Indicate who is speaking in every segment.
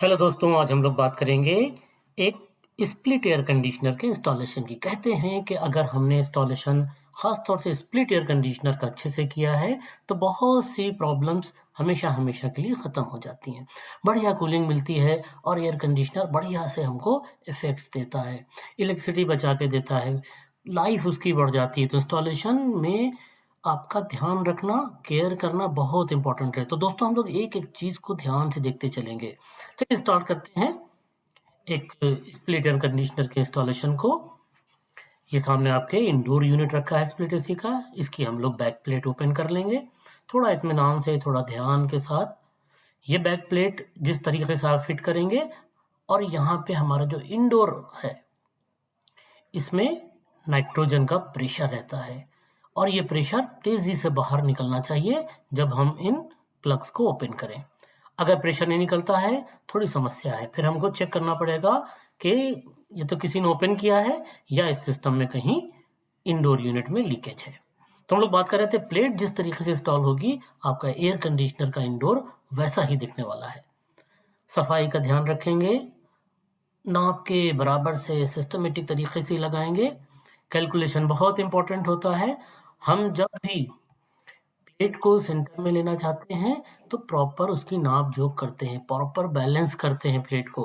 Speaker 1: Hello दोस्तों, आज हम लोग बात करेंगे एक स्प्लिट एयर कंडीशनर के इंस्टॉलेशन की। कहते हैं कि अगर हमने इंस्टॉलेशन खास तौर से स्प्लिट एयर कंडीशनर का अच्छे से किया है तो बहुत सी प्रॉब्लम्स हमेशा हमेशा के लिए ख़त्म हो जाती हैं। बढ़िया कूलिंग मिलती है और एयर कंडीशनर बढ़िया से हमको इफ़ेक्ट्स देता है, इलेक्ट्रिसिटी बचा के देता है, लाइफ उसकी बढ़ जाती है। तो इंस्टॉलेशन में आपका ध्यान रखना, केयर करना बहुत इम्पोर्टेंट है। तो दोस्तों हम लोग एक-एक चीज़ को ध्यान से देखते चलेंगे। चलिए स्टार्ट करते हैं एक स्प्लिट एयर कंडीशनर के इंस्टॉलेशन को। ये सामने आपके इंडोर यूनिट रखा है स्प्लिट एसी का। इसकी हम लोग बैक प्लेट ओपन कर लेंगे। थोड़ा इत्मीनान से, थोड़ा ध्यान के साथ ये बैक प्लेट जिस तरीके से आप फिट करेंगे और यहाँ पे हमारा जो इंडोर है, इसमें नाइट्रोजन का प्रेशर रहता है और ये प्रेशर तेज़ी से बाहर निकलना चाहिए जब हम इन प्लग्स को ओपन करें। अगर प्रेशर नहीं निकलता है, थोड़ी समस्या है। फिर हमको चेक करना पड़ेगा कि ये तो किसी ने ओपन किया है या इस सिस्टम में कहीं इंडोर यूनिट में लीकेज है। तो हम लोग बात कर रहे थे प्लेट जिस तरीके से इंस्टॉल होगी, आपका एयर कंडीशनर का इंडोर वैसा ही दिखने वाला है। सफाई का ध्यान रखेंगे, नाप के बराबर से सिस्टमेटिक तरीके से लगाएंगे। कैलकुलेशन बहुत इंपॉर्टेंट होता है। हम जब भी प्लेट को सेंटर में लेना चाहते हैं तो प्रॉपर उसकी नाप जोख करते हैं, प्रॉपर बैलेंस करते हैं प्लेट को।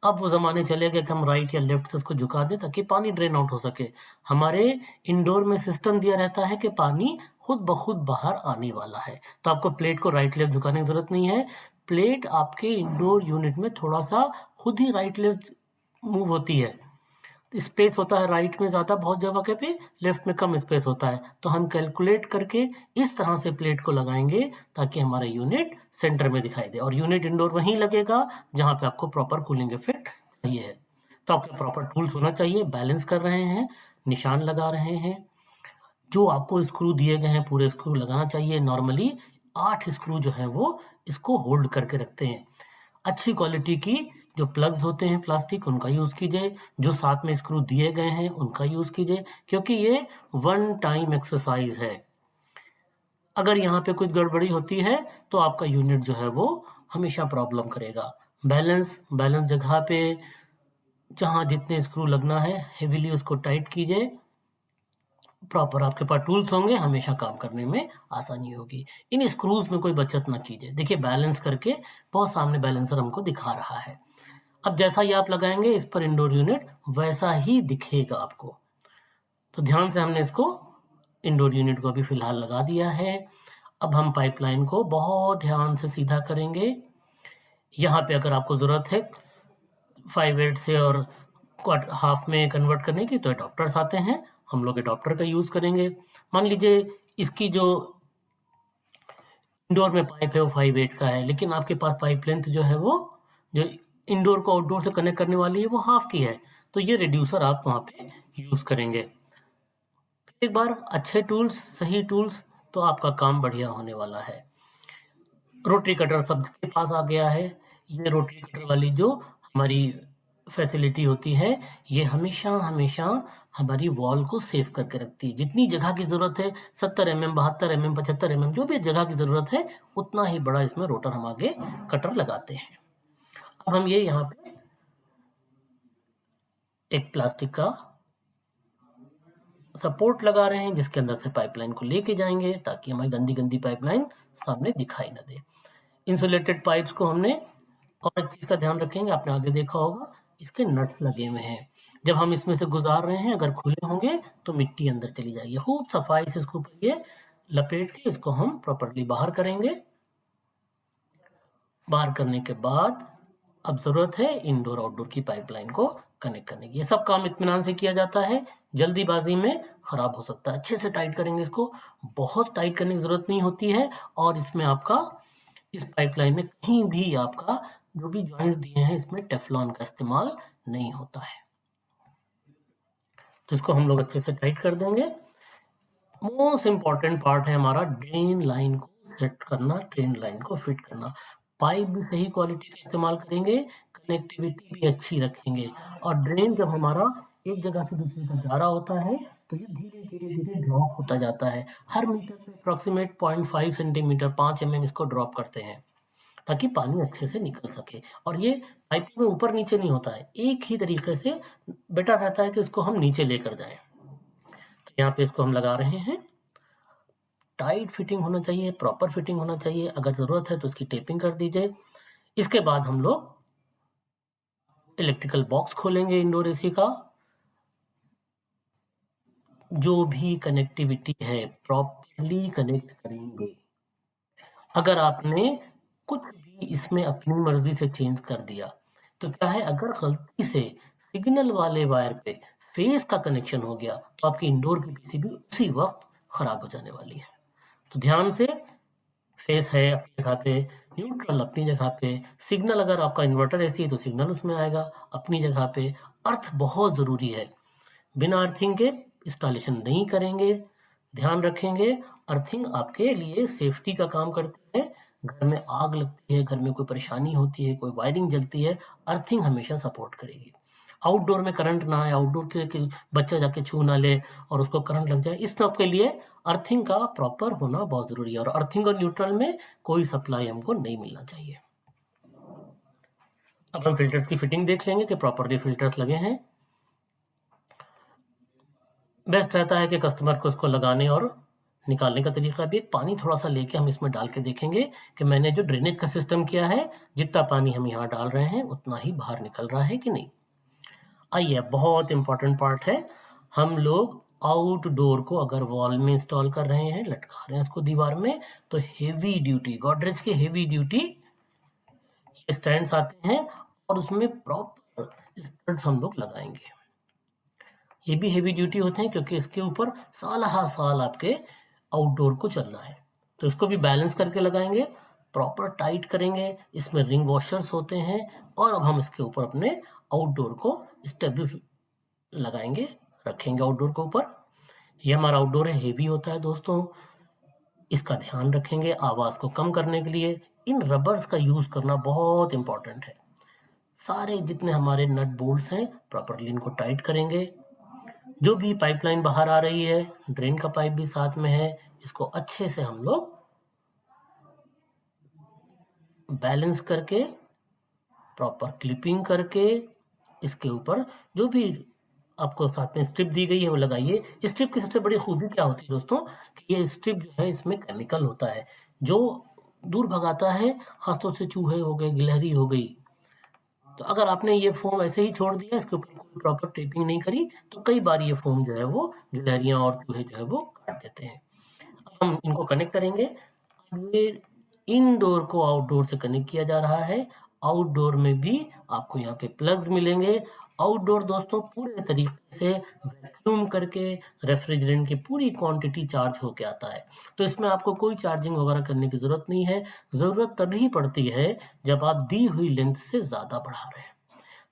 Speaker 1: अब वो ज़माने चले गए कि हम राइट या लेफ्ट से उसको झुका दें ताकि पानी ड्रेन आउट हो सके। हमारे इंडोर में सिस्टम दिया रहता है कि पानी खुद ब खुद बाहर आने वाला है, तो आपको प्लेट को राइट लेफ्ट झुकाने की ज़रूरत नहीं है। प्लेट आपके इंडोर यूनिट में थोड़ा-सा खुद ही राइट लेफ्ट मूव होती है। स्पेस होता है राइट में ज़्यादा बहुत जगह पे, लेफ्ट में कम स्पेस होता है। तो हम कैलकुलेट करके इस तरह से प्लेट को लगाएँगे ताकि हमारा यूनिट सेंटर में दिखाई दे और यूनिट इंडोर वहीं लगेगा जहाँ पे आपको प्रॉपर कूलिंग इफ़ेक्ट चाहिए है। तो आपके प्रॉपर टूल्स होना चाहिए, बैलेंस कर रहे हैं, निशान लगा रहे हैं। जो आपको स्क्रू दिए गए हैं पूरे स्क्रू लगाना चाहिए। नॉर्मली 8 स्क्रू जो हैं वो इसको होल्ड करके रखते हैं। अच्छी क्वालिटी की जो प्लग्स होते हैं प्लास्टिक, उनका यूज़ कीजिए। जो साथ में स्क्रू दिए गए हैं उनका यूज़ कीजिए, क्योंकि ये वन टाइम एक्सरसाइज है। अगर यहाँ पे कुछ गड़बड़ी होती है तो आपका यूनिट जो है वो हमेशा प्रॉब्लम करेगा। बैलेंस बैलेंस जगह पे जहाँ जितने स्क्रू लगना है हेवीली उसको टाइट कीजिए। प्रॉपर आपके पास टूल्स होंगे, हमेशा काम करने में आसानी होगी। इन स्क्रूज में कोई बचत ना कीजिए। देखिए बैलेंस करके बहुत सामने बैलेंसर हमको दिखा रहा है। अब जैसा ही आप लगाएँगे इस पर इंडोर यूनिट वैसा ही दिखेगा आपको। तो ध्यान से हमने इसको इंडोर यूनिट को अभी फ़िलहाल लगा दिया है। अब हम पाइपलाइन को बहुत ध्यान से सीधा करेंगे। यहाँ पे अगर आपको ज़रूरत है 5/8 से और क्वार्ट हाफ में कन्वर्ट करने की तो एडॉप्टर्स आते हैं, हम लोग एडॉप्टर का यूज़ करेंगे। मान लीजिए इसकी जो इंडोर में पाइप है वो 5/8 का है, लेकिन आपके पास पाइप लेंथ जो है वो जो इंडोर को आउटडोर से कनेक्ट करने वाली है वो हाफ की है, तो ये रिड्यूसर आप वहाँ पे यूज़ करेंगे। एक बार अच्छे टूल्स, सही टूल्स तो आपका काम बढ़िया होने वाला है। रोटरी कटर सबके पास आ गया है। ये रोटरी कटर वाली जो हमारी फैसिलिटी होती है, ये हमेशा हमारी वॉल को सेव करके रखती है। जितनी जगह की ज़रूरत है 70 एमएम, 72 एमएम, 75 एमएम जो भी जगह की ज़रूरत है, उतना ही बड़ा इसमें रोटर हम आगे कटर लगाते हैं। अब हम ये यहाँ पे एक प्लास्टिक का सपोर्ट लगा रहे हैं जिसके अंदर से पाइपलाइन को लेके जाएँगे ताकि हमारी गंदी-गंदी पाइपलाइन सामने दिखाई ना दे। इंसुलेटेड पाइप्स को हमने और एक चीज़ का ध्यान रखेंगे, आपने आगे देखा होगा, इसके नट्स लगे हुए हैं। जब हम इसमें से गुज़ार रहे हैं, अगर खुले होंगे, तो मिट्टी अंदर चली जाएगी। खूब सफाई से इसको ये लपेट के इसको हम प्रॉपर्ली बाहर करेंगे। बाहर करने के बाद अब ज़रूरत है इंडोर आउटडोर की पाइपलाइन को कनेक्ट करने की। ये सब काम इत्मीनान से किया जाता है, जल्दीबाज़ी में खराब हो सकता है। अच्छे से टाइट करेंगे इसको, बहुत टाइट करने की ज़रूरत नहीं होती है और इसमें आपका इस पाइपलाइन में कहीं भी आपका जो भी जॉइंट्स दिए हैं इसमें टेफ्लॉन का इस्तेमाल नहीं होता है। तो इसको हम लोग अच्छे से टाइट कर देंगे। मोस्ट इम्पोर्टेंट पार्ट है हमारा ड्रेन लाइन को सेट करना, ड्रेन लाइन को फिट करना। पाइप भी सही क्वालिटी का इस्तेमाल करेंगे, कनेक्टिविटी भी अच्छी रखेंगे और ड्रेन जब हमारा एक जगह से दूसरी जगह जा रहा होता है तो ये धीरे-धीरे ड्रॉप होता जाता है। हर मीटर पे अप्रॉक्सिमेट 0.5 सेंटीमीटर 5 एमएम इसको ड्रॉप करते हैं। ताकि पानी अच्छे से निकल सके। और ये पाइप में ऊपर नीचे नहीं होता है, एक ही तरीके से बेटर रहता है कि इसको हम नीचे लेकर जाएँ। तो यहाँ पे इसको हम लगा रहे हैं। टाइट फिटिंग होना चाहिए, प्रॉपर फिटिंग होना चाहिए। अगर ज़रूरत है तो उसकी टेपिंग कर दीजिए। इसके बाद हम लोग इलेक्ट्रिकल बॉक्स खोलेंगे इंडोर एसी का। जो भी कनेक्टिविटी है प्रॉपर्ली कनेक्ट करेंगे। अगर आपने कुछ भी इसमें अपनी मर्ज़ी से चेंज कर दिया, तो क्या है, अगर गलती से सिग्नल वाले वायर पे फेस का कनेक्शन हो गया, तो आपकी इंडोर की पीसी भी उसी वक़्त खराब हो जाने वाली है। तो ध्यान से, फेस है अपनी जगह पे, न्यूट्रल अपनी जगह पे, सिग्नल अगर आपका इन्वर्टर एसी है तो सिग्नल उसमें आएगा अपनी जगह पे। अर्थ बहुत ज़रूरी है। बिना अर्थिंग के इंस्टॉलेशन नहीं करेंगे। ध्यान रखेंगे, अर्थिंग आपके लिए सेफ्टी का काम करती है। घर में आग लगती है, घर में कोई परेशानी होती है, कोई वायरिंग जलती है, अर्थिंग हमेशा सपोर्ट करेगी। आउटडोर में करंट ना आए, आउटडोर के कि बच्चा जाके छू ना ले और उसको करंट लग जाए, इस सब के लिए अर्थिंग का प्रॉपर होना बहुत ज़रूरी है। और अर्थिंग और न्यूट्रल में कोई सप्लाई हमको नहीं मिलना चाहिए। अब हम फिल्टर्स की फिटिंग देख लेंगे कि प्रॉपरली फिल्टर्स लगे हैं। बेस्ट रहता है कि कस्टमर को उसको लगाने और निकालने का तरीका भी, पानी थोड़ा-सा लेके हम इसमें डाल के देखेंगे कि मैंने जो ड्रेनेज का सिस्टम किया है, जितना पानी हम यहाँ डाल रहे हैं, उतना ही बाहर निकल रहा है कि नहीं। आइए, बहुत इम्पोर्टेंट पार्ट है। हम लोग आउटडोर को अगर वॉल में इंस्टॉल कर रहे हैं, लटका रहे हैं उसको दीवार में, तो हेवी ड्यूटी, गोदरेज के हेवी ड्यूटी स्टैंड्स आते हैं और उसमें प्रॉपर स्टड्स हम लोग लगाएंगे। ये भी हेवी ड्यूटी होते हैं क्योंकि इसके ऊपर साल हा साल आपके आउटडोर को चलना है, तो इसको भी बैलेंस करके लगाएंगे, प्रॉपर टाइट करेंगे। इसमें रिंग वॉशर्स होते हैं और अब हम इसके ऊपर अपने आउटडोर को स्टेबल लगाएंगे, रखेंगे आउटडोर के ऊपर। ये हमारा आउटडोर है, हेवी होता है दोस्तों, इसका ध्यान रखेंगे। आवाज़ को कम करने के लिए इन रबर्स का यूज़ करना बहुत इंपॉर्टेंट है। सारे जितने हमारे नट बोल्ट्स हैं प्रॉपरली इनको टाइट करेंगे। जो भी पाइपलाइन बाहर आ रही है, ड्रेन का पाइप भी साथ में है, इसको अच्छे से हम लोग बैलेंस करके, प्रॉपर क्लिपिंग करके, इसके ऊपर जो भी आपको साथ में स्ट्रिप दी गई है वो लगाइए। स्ट्रिप की सबसे बड़ी खूबी क्या होती है दोस्तों, कि ये स्ट्रिप जो है इसमें केमिकल होता है जो दूर भगाता है, खासतौर से चूहे हो गए, गिलहरी हो गई। तो अगर आपने ये फोम ऐसे ही छोड़ दिया, इसके ऊपर कोई प्रॉपर टेपिंग नहीं करी, तो कई बार ये फोम जो है वो गिलहरियां और चूहे जो है वो काट देते हैं। अब हम इनको कनेक्ट करेंगे। अब ये इनडोर को आउटडोर से कनेक्ट किया जा रहा है। आउटडोर में भी आपको यहाँ पे प्लग्स मिलेंगे। आउटडोर दोस्तों पूरे तरीके से वैक्यूम करके रेफ्रिजरेंट की पूरी क्वांटिटी चार्ज होके आता है। तो इसमें आपको कोई चार्जिंग वगैरह करने की ज़रूरत नहीं है। ज़रूरत तभी पड़ती है जब आप दी हुई लेंथ से ज़्यादा बढ़ा रहे हैं।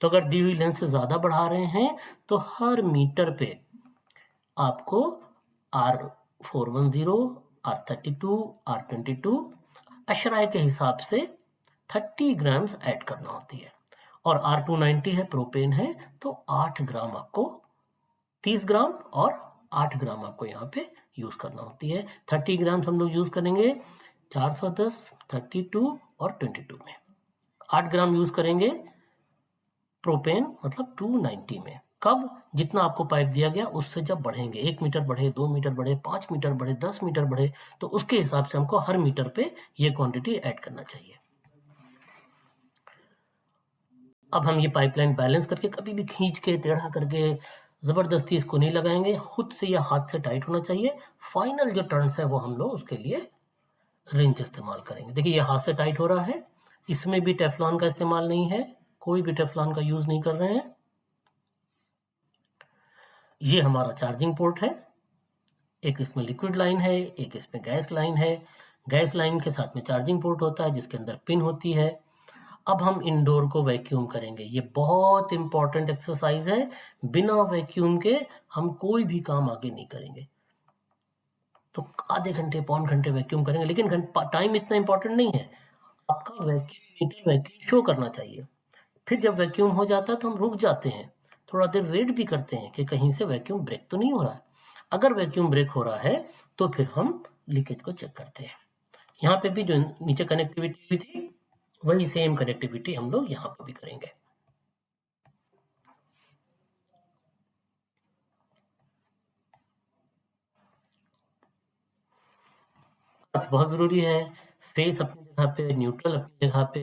Speaker 1: तो अगर दी हुई लेंथ से ज़्यादा बढ़ा रहे हैं तो हर मीटर पे आपको R410, R32, R22 अशराय के हिसाब से 30 ग्राम्स ऐड करना होती है। और R290 है, प्रोपेन है, तो 8 ग्राम आपको, 30 ग्राम और 8 ग्राम आपको यहाँ पे यूज करना होती है। 30 ग्राम्स हम लोग यूज करेंगे 410, 32 और 22 में। 8 ग्राम यूज करेंगे प्रोपेन मतलब 290 में। कब? जितना आपको पाइप दिया गया उससे जब बढ़ेंगे, 1 मीटर बढ़े, 2 मीटर बढ़े, 5 मीटर बढ़े, 10 मीटर बढ़े, तो उसके हिसाब से हमको हर मीटर पे ये क्वांटिटी ऐड करना चाहिए। अब हम ये पाइपलाइन बैलेंस करके, कभी भी खींच के टेढ़ा करके जबरदस्ती इसको नहीं लगाएंगे, खुद से या हाथ से टाइट होना चाहिए। फाइनल जो टर्न्स है वो हम लोग उसके लिए रिंच इस्तेमाल करेंगे। देखिए ये हाथ से टाइट हो रहा है, इसमें भी टेफ्लॉन का इस्तेमाल नहीं है, कोई भी टेफ्लॉन का यूज नहीं कर रहे हैं। ये हमारा चार्जिंग पोर्ट है, एक इसमें लिक्विड लाइन है, एक इसमें गैस लाइन है। गैस लाइन के साथ में चार्जिंग पोर्ट होता है जिसके अंदर पिन होती है। अब हम इंडोर को वैक्यूम करेंगे, ये बहुत इंपॉर्टेंट एक्सरसाइज है। बिना वैक्यूम के हम कोई भी काम आगे नहीं करेंगे। तो आधे घंटे, पौन घंटे वैक्यूम करेंगे, लेकिन टाइम इतना इंपॉर्टेंट नहीं है। आपका वैक्यूम मीटर वैक्यूम शो करना चाहिए। फिर जब वैक्यूम हो जाता है तो हम रुक जाते हैं, थोड़ा देर वेट भी करते हैं कि कहीं से वैक्यूम ब्रेक तो नहीं हो रहा है। अगर वैक्यूम ब्रेक हो रहा है तो फिर हम लीकेज को चेक करते हैं। यहाँ पे भी जो नीचे कनेक्टिविटी हुई थी, वही सेम कनेक्टिविटी हम लोग यहाँ पर भी करेंगे। बहुत जरूरी है, फेस अपनी जगह पे, न्यूट्रल अपनी जगह पे।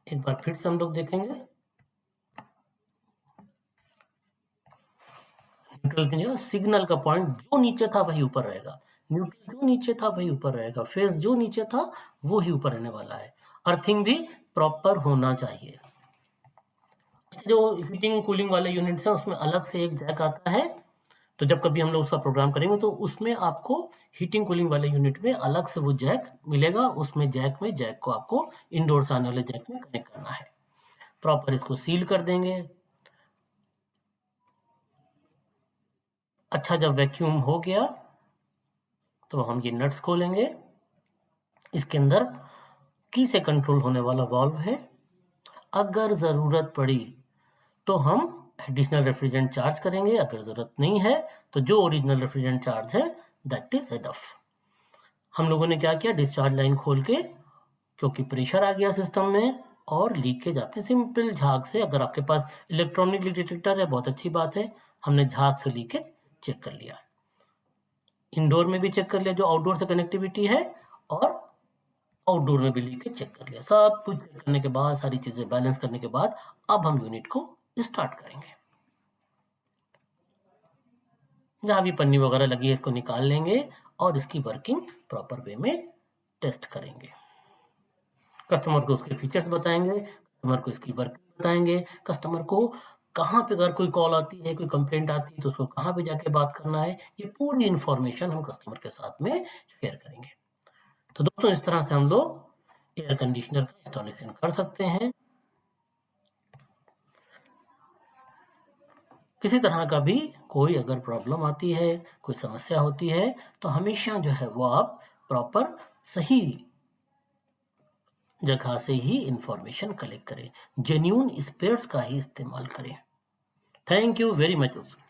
Speaker 1: एक बार फिर से हम लोग देखेंगे, न्यूट्रल की जगह सिग्नल का पॉइंट जो नीचे था वही ऊपर रहेगा, न्यूट्रल जो नीचे था वही ऊपर रहेगा, फेस जो नीचे था वो ही ऊपर रहने वाला है। अर्थिंग भी प्रॉपर होना चाहिए। जो हीटिंग कूलिंग वाले यूनिट्स हैं उसमें अलग से एक जैक आता है, तो जब कभी हम लोग उसका प्रोग्राम करेंगे तो उसमें आपको हीटिंग कूलिंग वाले यूनिट में अलग से वो जैक मिलेगा, उसमें जैक को आपको इंडोर से आने वाले जैक में कनेक्ट करना है। प्रॉपर इसको सील कर देंगे। अच्छा, जब वैक्यूम हो गया तो हम ये नट्स खोलेंगे। इसके अंदर की से कंट्रोल होने वाला वाल्व है। अगर जरूरत पड़ी तो हम एडिशनल रेफ्रिजरेंट चार्ज करेंगे, अगर जरूरत नहीं है तो जो ओरिजिनल रेफ्रिजरेंट चार्ज है दैट इज एनफ। हम लोगों ने क्या किया, डिस्चार्ज लाइन खोल के, क्योंकि प्रेशर आ गया सिस्टम में और लीकेज आपने सिंपल झाग से, अगर आपके पास इलेक्ट्रॉनिक लीक डिटेक्टर है बहुत अच्छी बात है, हमने झाग से लीकेज चेक कर लिया। इंडोर में भी चेक कर लिया जो आउटडोर से कनेक्टिविटी है, और आउटडोर में भी लीकेज चेक कर लिया। सब कुछ चेक करने के बाद, सारी चीजें बैलेंस करने के बाद अब हम यूनिट को स्टार्ट करेंगे। जहां भी पन्नी वगैरह लगी है इसको निकाल लेंगे और इसकी वर्किंग प्रॉपर वे में टेस्ट करेंगे। कस्टमर को उसके फीचर्स बताएंगे, कस्टमर को इसकी वर्किंग बताएंगे, कस्टमर को कहाँ पे अगर कोई कॉल आती है, कोई कंप्लेंट आती है तो उसको कहाँ पे जाके बात करना है, ये पूरी इंफॉर्मेशन हम कस्टमर के साथ में शेयर करेंगे। तो दोस्तों इस तरह से हम लोग एयर कंडीशनर का इंस्टॉलेशन कर सकते हैं। किसी तरह का भी कोई अगर प्रॉब्लम आती है, कोई समस्या होती है, तो हमेशा जो है वो आप प्रॉपर सही जगह से ही इंफॉर्मेशन कलेक्ट करें, जेन्युइन स्पेयर्स का ही इस्तेमाल करें। थैंक यू वेरी मच दोस्तों।